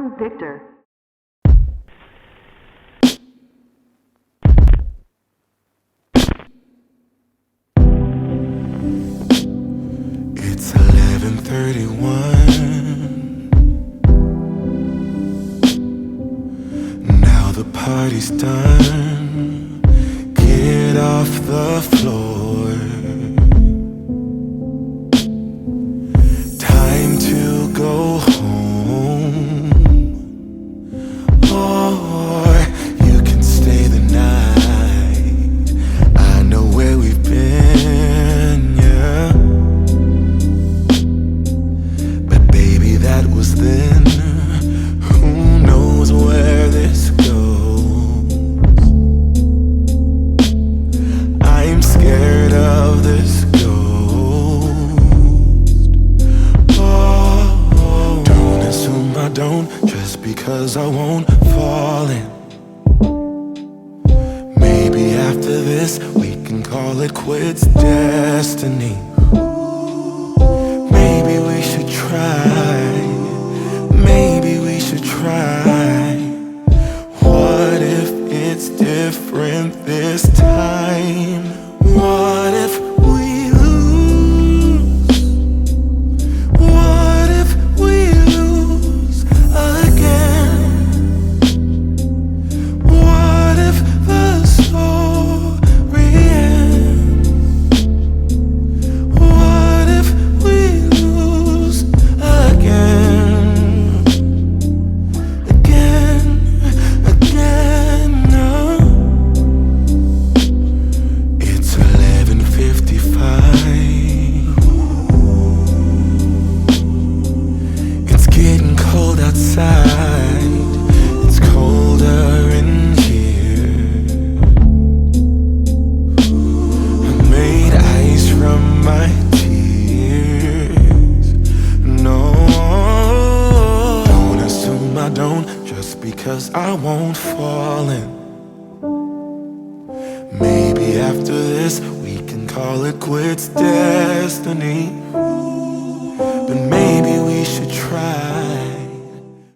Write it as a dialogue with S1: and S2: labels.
S1: Filmbicter.
S2: It's 11:31. Now the party's done. Get off the floor. Time to go home. Or you can stay the night. I know where we've been, yeah. But baby, that was then. Who knows where this goes? I'm scared of this ghost. Oh, don't assume I don't, just because I won't fall in. Maybe after this we can call it quits, destiny. Maybe we should try. Maybe we should try. What if it's different this time? What if we lose? What if we lose again? What if the story ends? What if we lose again? Again, no. It's 11:55. It's getting cold outside. It's colder in here. I made ice from my tears. No, don't assume I don't, just because I won't fall in. Maybe after this we can call it quits, destiny. But maybe we should try.